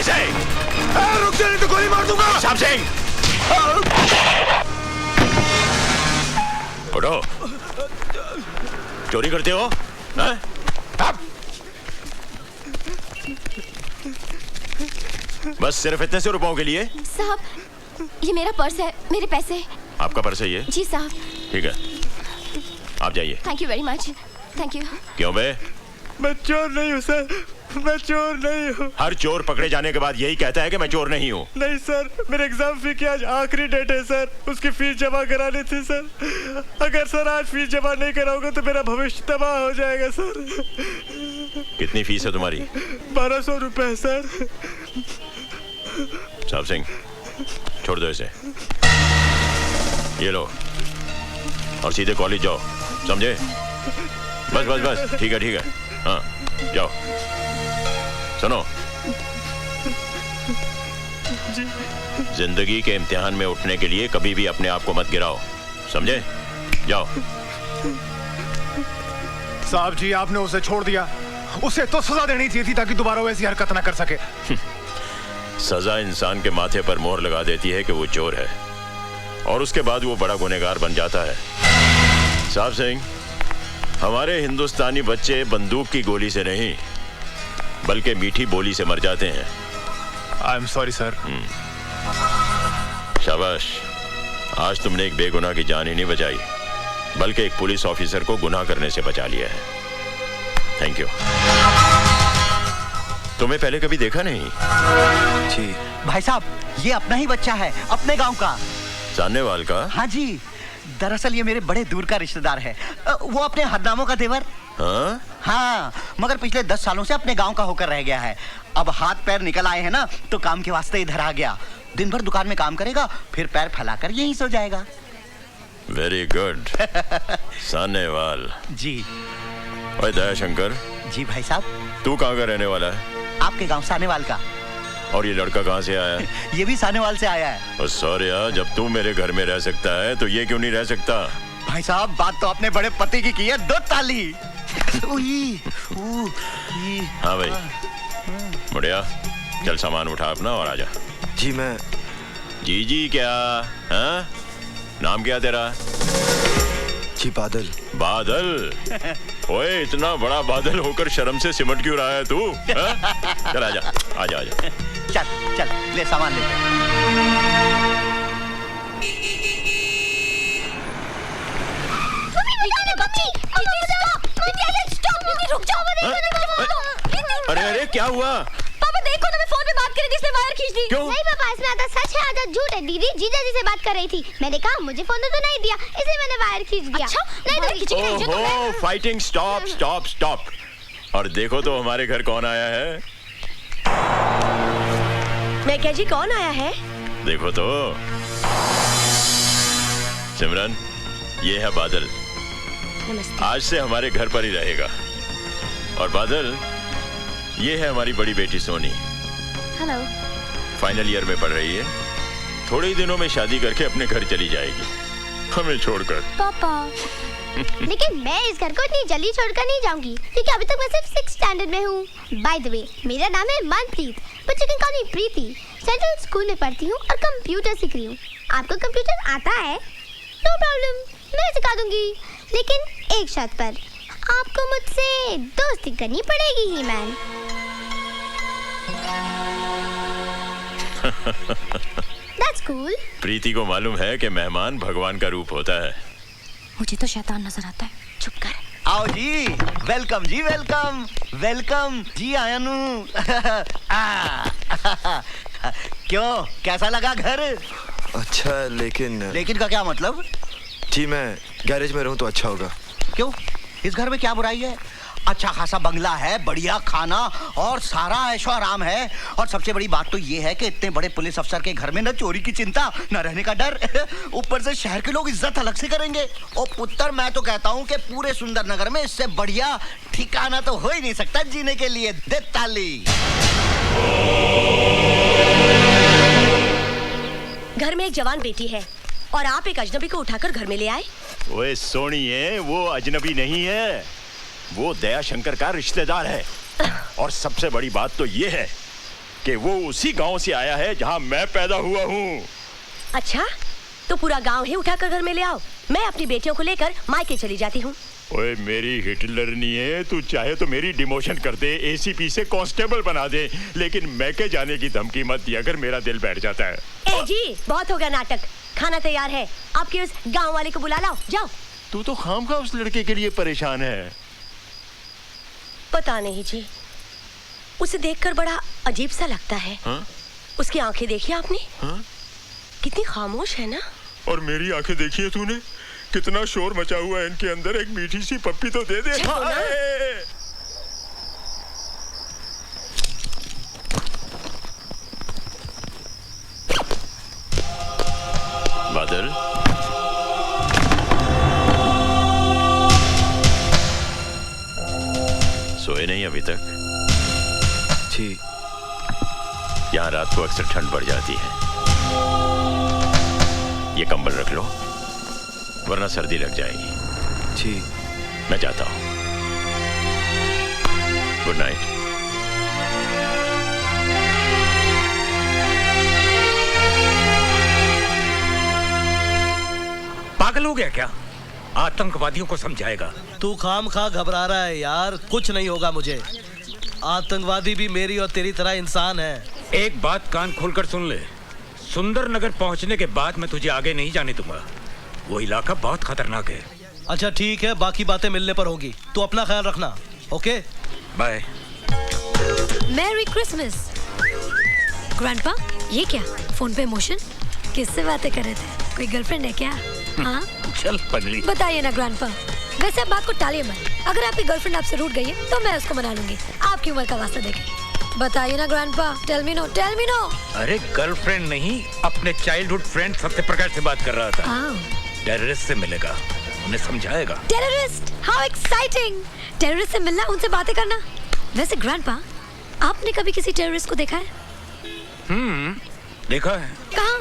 इसे। रुक जा नहीं तो गोली मार दूंगा। साहब सिंह, उठो। चोरी करते हो? हाँ? बस सिर्फ इतने से रुपयों के लिए? साहब, ये मेरा पर्स है, मेरे पैसे। आपका पर्स है ये? जी साहब। ठीक है, आप जाइए। Thank you very much. Thank you. क्यों बे? मैं चोर नहीं हूँ सर, मैं चोर नहीं हूँ। हर चोर पकड़े जाने के बाद यही कहता है कि मैं चोर नहीं हूँ। नहीं सर, मेरे एग्जाम फी की आज आखिरी डेट है सर, उसकी फीस जमा करानी थी सर। अगर सर आज फीस जमा नहीं कराओगे तो मेरा भविष्य तबाह हो जाएगा सर। कितनी फीस है तुम्हारी? 1200 रुपए सर। साहब सिंह, छोड़ दो इसे। ये लो और सीधे कॉलेज जाओ, समझे? बस बस बस, ठीक है। हाँ, जाओ। सुनो, जिंदगी के इम्तिहान में उठने के लिए कभी भी अपने आप को मत गिराओ, समझे? जाओ। साहब जी, आपने उसे छोड़ दिया। उसे तो सजा देनी चाहिए थी ताकि दोबारा वैसी हरकत ना कर सके। सजा इंसान के माथे पर मोहर लगा देती है कि वो चोर है, और उसके बाद वो बड़ा गुनहगार बन जाता है। साहब सिंह, हमारे हिंदुस्तानी बच्चे बंदूक की गोली से नहीं बल्कि मीठी बोली से मर जाते हैं। I am sorry sir. शाबाश, आज तुमने एक बेगुनाह की जान ही नहीं बचाई बल्कि एक पुलिस ऑफिसर को गुनाह करने से बचा लिया है। Thank you. तुम्हें पहले कभी देखा नहीं? जी भाई साहब, ये अपना ही बच्चा है, अपने गांव का। सानेवाल का? हाँ जी, दरअसल ये मेरे बड़े दूर का रिश्तेदार है। वो अपने हरनामों का देवर। हाँ? हाँ, मगर पिछले 10 सालों से अपने गांव का होकर रह गया है। अब हाथ पैर निकल आए हैं ना, तो काम के वास्ते इधर आ गया। दिन भर दुकान में काम करेगा, फिर पैर फैलाकर यहीं सो जाएगा। Very good. सानेवाल जी। ओए दयाशंकर। जी भाई साहब। तू कहाँ का रहने वाला है? आपके गांव सानेवाल का। और ये लड़का कहाँ से आया? ये भी सानेवाल से आया है। सॉरी यार, जब तू मेरे घर में रह सकता है तो ये क्यों नहीं रह सकता? भाई साहब, बात तो अपने बड़े पति की है, 2 ताली। हाँ भाई, मुड़िया चल सामान उठा अपना और आजा। जी मैं। जी क्या? हाँ? नाम क्या तेरा? जी बादल। बादल? ओए, इतना बड़ा बादल होकर शर्म से सिमट क्यों रहा है तू? हाँ? चल आजा आजा आजा। चल ले सामान ले। अरे अरे क्या हुआ? पापा देखो ना, मैं फोन पे बात कर रही थी, इसने वायर खींच दी। क्यों? नहीं पापा, इसमें आधा सच है आधा झूठ है। दीदी जीजा जी से बात कर रही थी, मैंने कहा मुझे फोन तो नहीं दिया, इसलिए मैंने वायर खींच दिया। अच्छा? नहीं तो ओहो, फाइटिंग स्टॉप स्टॉप स्टॉप। और देखो तो हमारे घर कौन आया है। मैं क्या जी, कौन आया है? देखो तो। सिमरन, ये है बादल। नमस्ते। आज से हमारे घर पर ही रहेगा। और बादल, ये है हमारी बड़ी बेटी सोनी। हेलो। फाइनल ईयर में पढ़ रही है। थोड़े ही दिनों में शादी करके अपने घर चली जाएगी, हमें छोड़कर। पापा लेकिन मैं इस घर को इतनी जल्दी छोड़कर नहीं जाऊंगी, क्योंकि अभी तक मैं सिर्फ 6th स्टैंडर्ड में हूँ। बाय द वे, मेरा नाम है Manpreet, but you can call me Preeti. Central school में पढ़ती हूँ और कंप्यूटर सीख रही हूँ। आपको कंप्यूटर आता है? नो प्रॉब्लम, मैं सिखा दूंगी, लेकिन एक शर्त पर। आपको मुझसे दोस्ती करनी पड़ेगी ही मैन। That's cool. प्रीति को मालूम है कि मेहमान भगवान का रूप होता है। मुझे तो शैतान नजर आता है। चुप कर। आओ जी, वेलकम जी, वेलकम वेलकम जी आयानू। क्यों, कैसा लगा घर? अच्छा लेकिन का क्या मतलब? जी मैं गैरेज में रहूं तो अच्छा होगा। क्यों, इस घर में क्या बुराई है? अच्छा खासा बंगला है, बढ़िया खाना और सारा ऐशो आराम है। और सबसे बड़ी बात तो ये है कि इतने बड़े पुलिस अफसर के घर में न चोरी की चिंता, न रहने का डर। ऊपर से शहर के लोग इज्जत अलग से करेंगे। ओ पुत्र, मैं तो कहता हूँ कि पूरे सुंदर नगर में इससे बढ़िया ठिकाना तो हो ही नहीं सकता जीने के लिए। दे ताली। घर में एक जवान बेटी है और आप एक अजनबी को उठाकर घर में ले आए। ओए सोनिए, वो अजनबी नहीं है, वो दयाशंकर का रिश्तेदार है। और सबसे बड़ी बात तो ये है कि वो उसी गांव से आया है जहां मैं पैदा हुआ हूँ। अच्छा, तो पूरा गांव ही उठाकर घर में ले आओ। मैं अपनी बेटियों को लेकर मायके चली जाती हूँ। ओए मेरी हिटलर नहीं है, तू चाहे तो मेरी डिमोशन कर दे, एसीपी से कांस्टेबल बना दे, लेकिन मैके जाने की धमकी मत दिया कर, मेरा दिल बैठ जाता है। ए जी, बहुत हो गया नाटक। खाना तैयार है, आपके उस गांव वाले को बुला लाओ, जाओ। तू तो खामखा उस लड़के के लिए परेशान है। पता नहीं जी, उसे देखकर बड़ा अजीब सा लगता है। हा? उसकी आंखें देखी आपने? हा? कितनी खामोश है ना। और मेरी आंखें देखी है तूने? कितना शोर मचा हुआ है इनके अंदर, एक मीठी सी पप्पी तो दे दे। बादल, सोए नहीं अभी तक? जी। यहाँ रात को अक्सर ठंड बढ़ जाती है, ये कंबल रख लो वरना सर्दी लग जाएगी। जी। मैं जाता हूँ। Good night. पागल हो गया क्या? आतंकवादियों को समझाएगा। तू खामखा घबरा रहा है यार, कुछ नहीं होगा मुझे। आतंकवादी भी मेरी और तेरी तरह इंसान है। एक बात कान खोलकर सुन ले, सुंदर नगर पहुंचने के बाद मैं तुझे आगे नहीं जाने दूंगा। वो इलाका बहुत खतरनाक है। अच्छा ठीक है, बाकी बातें मिलने पर होगी। तू अपना ख्याल रखना। Okay bye. Merry Christmas. Grandpa, ये क्या फोन पे इमोशन? किससे बातें कर रहे थे? कोई गर्लफ्रेंड है क्या? हाँ चल पगली, बताइए ना ग्रैंडपा। वैसे आप बात को टालिए मत। अगर आपकी गर्लफ्रेंड आपसे रूठ गई है तो मैं उसको मना लूंगी, आपकी उम्र का वास्ता देके। बताइए ना grandpa, tell me no, tell me no. अरे गर्लफ्रेंड नहीं, अपने चाइल्डहुड फ्रेंड सत्यप्रकाश से बात कर रहा था। टेररिस्ट से मिलेगा, उन्हें समझाएगा। Terrorist, how exciting. टेररिस्ट से मिलना, उनसे बातें करना। वैसे ग्रैंडपा, आपने कभी किसी टेररिस्ट को देखा है? देखा है। कहाँ?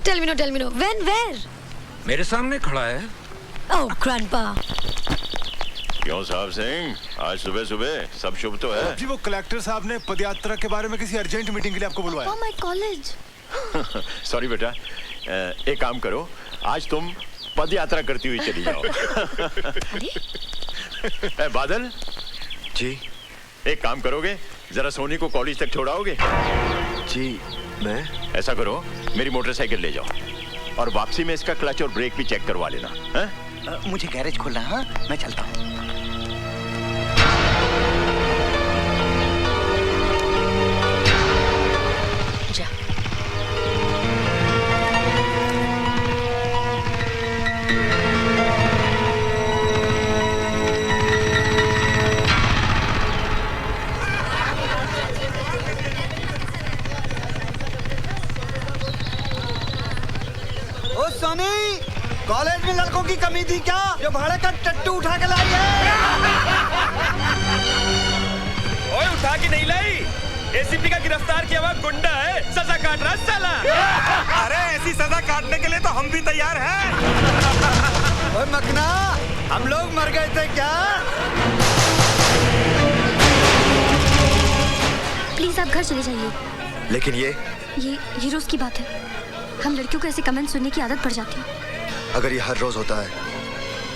Tell me no, tell me no. When, where? मेरे सामने खड़ा है। Oh grandpa. क्यों साहब सिंह, आज सुबह सुबह सब शुभ तो है? जी वो कलेक्टर साहब ने पदयात्रा के बारे में किसी अर्जेंट मीटिंग के लिए आपको बुलवाया। My college. सॉरी बेटा, एक काम करो, आज तुम पद यात्रा करती हुई चली जाओ। बादल जी। एक काम करोगे, जरा सोनी को कॉलेज तक छोड़ाओगे? जी। मैं ऐसा करो, मेरी मोटरसाइकिल ले जाओ और वापसी में इसका क्लच और ब्रेक भी चेक करवा लेना। मुझे गैरेज खोलना है, मैं चलता हूँ। जा। ओ सोनी, कॉलेज में लड़कों की कमी थी क्या जो भाड़े का टट्टू उठा के लाई है? ओए उठा के नहीं लाई, एसीपी का गिरफ्तार किया हुआ गुंडा है, सजा काट रहा साला। अरे ऐसी सजा काटने के लिए तो हम भी तैयार हैं। ओए मकना, हम लोग मर गए थे क्या? प्लीज आप घर चले जाइए। लेकिन ये रोज की बात है। हम लड़कियों को ऐसे कमेंट सुनने की आदत पड़ जाती है। अगर ये हर रोज होता है,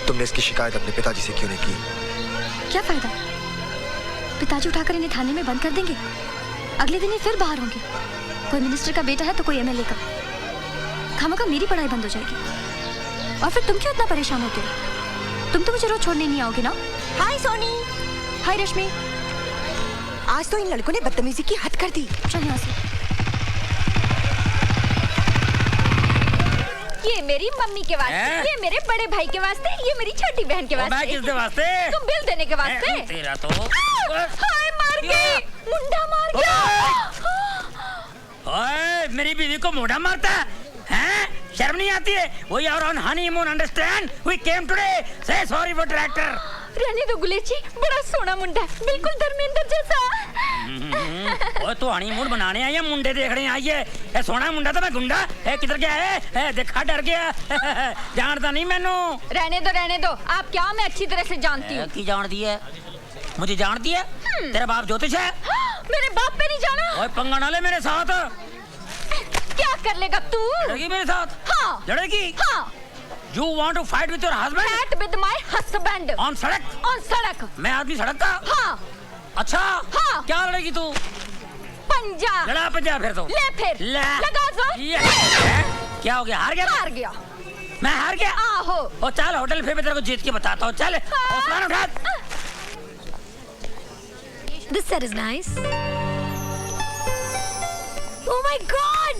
तुमने इसकी शिकायत अपने पिताजी से क्यों नहीं की? क्या फायदा? पिताजी उठाकर इन्हें थाने में बंद कर देंगे, अगले दिन ही फिर बाहर होंगे। कोई मिनिस्टर का बेटा है तो कोई एमएलए का। खामखा मेरी पढ़ाई बंद हो जाएगी। और फिर तुम क्यों इतना परेशान होते हो? तुम तो मुझे रोज छोड़ने नहीं आओगे ना? हाय सोनी। हाय रश्मि। आज तो इन लड़कों ने बदतमीजी की हद कर दी। चल यहाँ से। ये मेरी मम्मी के वास्ते, ये मेरे बड़े भाई के वास्ते, ये मेरी छोटी बहन के वास्ते। मैं किसके वास्ते? तुम बिल देने के वास्ते। तेरा तो हाय, मार गई, मुंडा मार गया। ओए, मेरी बीवी को मुंडा मारता है? शर्म नहीं आती है? We are on honeymoon, understand? We came today. Say sorry for tractor. रहने दो गुलेची, बड़ा सोना मुंडा, बिल्कुल धर्मेंद्र जैसा। ओए तू हनीमून बनाने आई है, मुंडे देखने आई है? ए सोना मुंडा तो मैं गुंडा है, किधर गया है? देखा डर गया। जानता नहीं मैनू। रहने दो, आप क्या? मैं अच्छी तरह से जानती हूँ। की जानती है? मुझे जानती है? तेरा बाप ज्योतिष है? मेरे बाप पे नहीं जाना। ओए पंगा ना ले मेरे साथ। क्या कर लेगा तू? लड़ेगी मेरे साथ? हाँ। लड़ेगी? हाँ। You want to fight with your husband? Fight with my husband. On सड़क? On सड़क। मैं आदमी सड़क का? हाँ। अच्छा? हाँ। क्या लड़ेगी तू? पंजा। लड़ा पंजा फिर तो। ले फिर। लगा जोर। क्या हो गया? हार गया? हार गया। मैं हार गया? आहो। ओ चल होटल फिर मैं तेरे को जीत के बताता हूँ। चल हौसला उठा। This set is nice. Oh my God!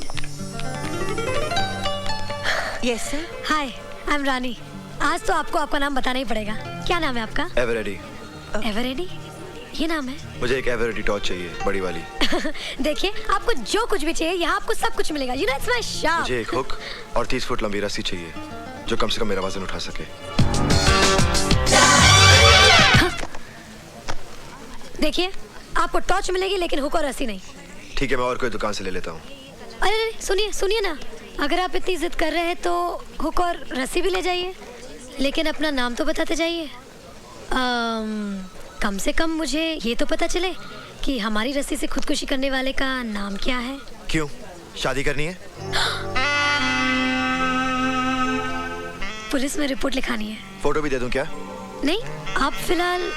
Yes sir. Hi, I'm रानी. आज तो आपको आपका नाम बताना ही पड़ेगा. क्या नाम है आपका? एवरेडी. एवरेडी? ये नाम है? मुझे एक एवरेडी टॉर्च चाहिए, बड़ी वाली. देखिए, आपको जो कुछ भी चाहिए, यहाँ आपको सब कुछ मिलेगा. You know it's my shop. मुझे एक हुक और 30 फुट लंबी रस्सी चाहिए, जो कम से कम मेरा वजन उठा सके. देखिए, आपको टॉर्च मिलेगी लेकिन हुक और रस्सी नहीं. ठीक है, मैं और कोई दुकान से ले लेता हूँ. अरे सुनिए सुनिए ना, अगर आप इतनी जिद कर रहे हैं तो हुक और रस्सी भी ले जाइए, लेकिन अपना नाम तो बताते जाइए. कम से कम मुझे ये तो पता चले कि हमारी रस्सी से खुदकुशी करने वाले का नाम क्या है. क्यों? शादी करनी है? पुलिस में रिपोर्ट लिखानी है. फोटो भी दे दूं क्या? नहीं, आप फिलहाल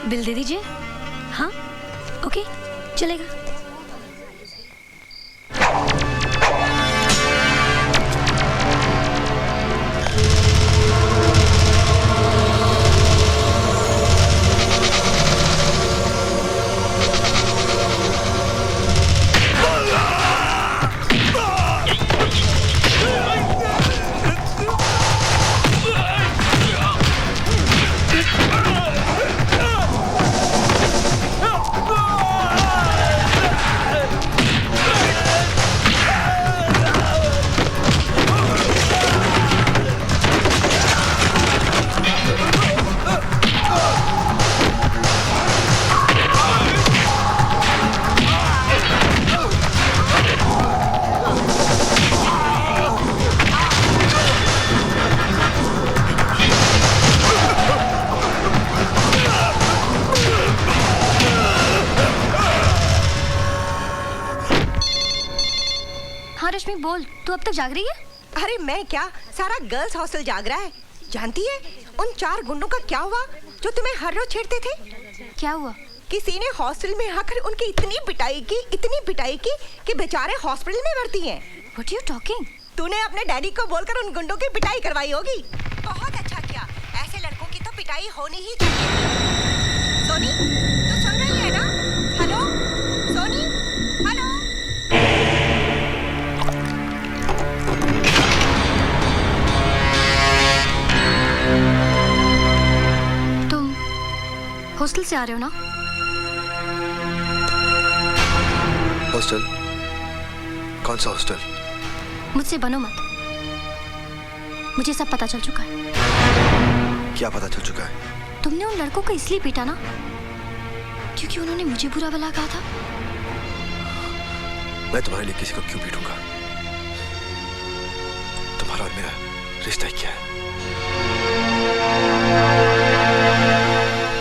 बिल दे दीजिए. हाँ, ओके, चलेगा. बोल, तू अब तक जाग रही है? अरे मैं क्या, सारा गर्ल्स हॉस्टल जाग रहा है. जानती है उन 4 गुंडों का क्या हुआ जो तुम्हें हर रोज छेड़ते थे? क्या हुआ? किसी ने हॉस्टल में आकर उनकी इतनी पिटाई की कि बेचारे हॉस्पिटल में भर्ती हैं. What are you talking? तूने अपने डैडी को बोलकर उन गुंडों की पिटाई करवाई होगी. बहुत अच्छा किया, ऐसे लड़कों की तो पिटाई होनी ही चाहिए. सोनी, तू सुन रही है ना? Hello Soni, hello. तुम हॉस्टल से आ रहे हो ना? हॉस्टल? कौन सा हॉस्टल? मुझसे बनो मत, मुझे सब पता चल चुका है. क्या पता चल चुका है? तुमने उन लड़कों को इसलिए पीटा ना क्योंकि उन्होंने मुझे बुरा भला कहा था. मैं तुम्हारे लिए किसी को क्यों पीटूंगा? तुम्हारा और मेरा रिश्ता क्या है?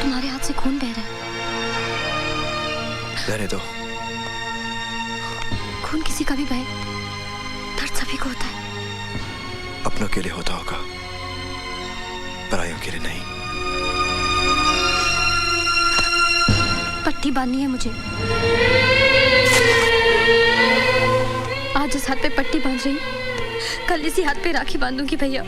तुम्हारे हाथ से खून बह रहा है. रहने दो. खून किसी का भी बहे, दर्द सभी को होता है. अपनों के लिए होता होगा, परायों के लिए नहीं. पट्टी बांधनी है मुझे. आज इस हाथ पे पट्टी बांध रही हूँ, कल इसी हाथ पे राखी बांधूंगी भैया.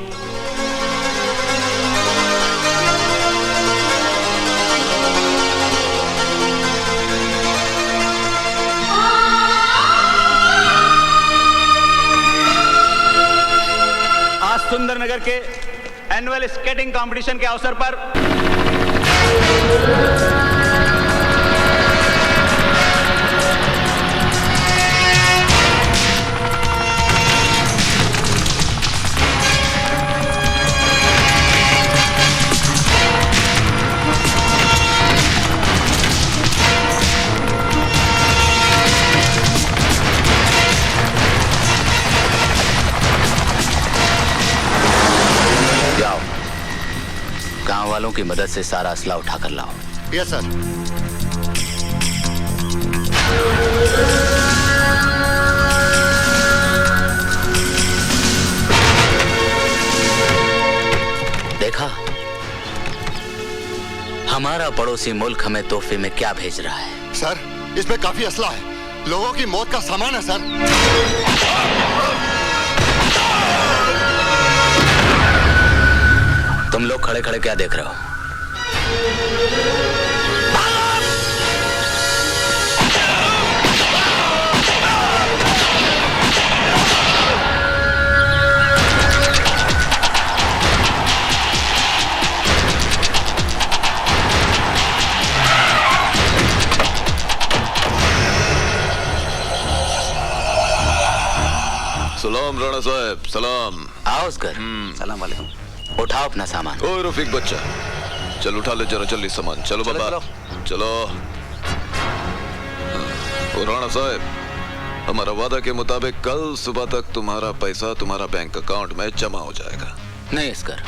आज सुंदरनगर के एनुअल स्केटिंग कंपटीशन के अवसर पर गांव वालों की मदद से सारा असला उठा कर लाओ. Yes sir. पड़ोसी मुल्क हमें तोहफे में क्या भेज रहा है? सर, इसमें काफी असला है, लोगों की मौत का सामान है सर। तुम लोग खड़े खड़े क्या देख रहे हो? सलाम राणा साहब, सलाम। आओ उसकर। सलाम वालेकुम। उठाओ अपना सामान। ओए रफीक बच्चा, चल उठा ले जरा जल्दी सामान। चलो बाबा, चलो। और राणा साहब, हमारा वादा के मुताबिक कल सुबह तक तुम्हारा पैसा तुम्हारा बैंक अकाउंट में जमा हो जाएगा। नहीं इसकर,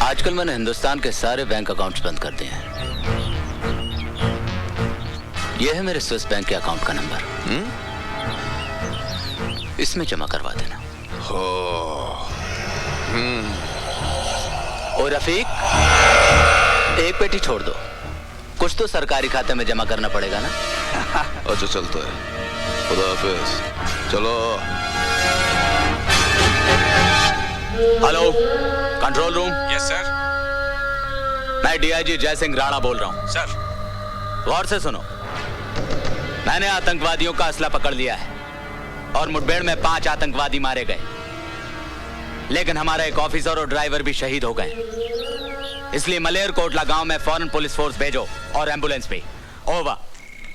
आजकल मैंने हिंदुस्तान के सारे बैंक अकाउंट्स बंद कर दिए हैं। यह है मेरे स्विस बैंक के अकाउंट का नंबर। इसमें जमा करवा देना। और रफीक, एक पेटी छोड़ दो, कुछ तो सरकारी खाते में जमा करना पड़ेगा ना। अच्छा चलता है, खुदा हाफिज। चलो। Hello, control room. Yes sir. मैं डीआईजी जय सिंह राणा बोल रहा हूँ। सर। गौर से सुनो, मैंने आतंकवादियों का असला पकड़ लिया है और मुठभेड़ में 5 आतंकवादी मारे गए, लेकिन हमारा एक ऑफिसर और ड्राइवर भी शहीद हो गए। इसलिए मलेरकोटला गांव में फौरन पुलिस फोर्स भेजो और एम्बुलेंस भी। ओवर।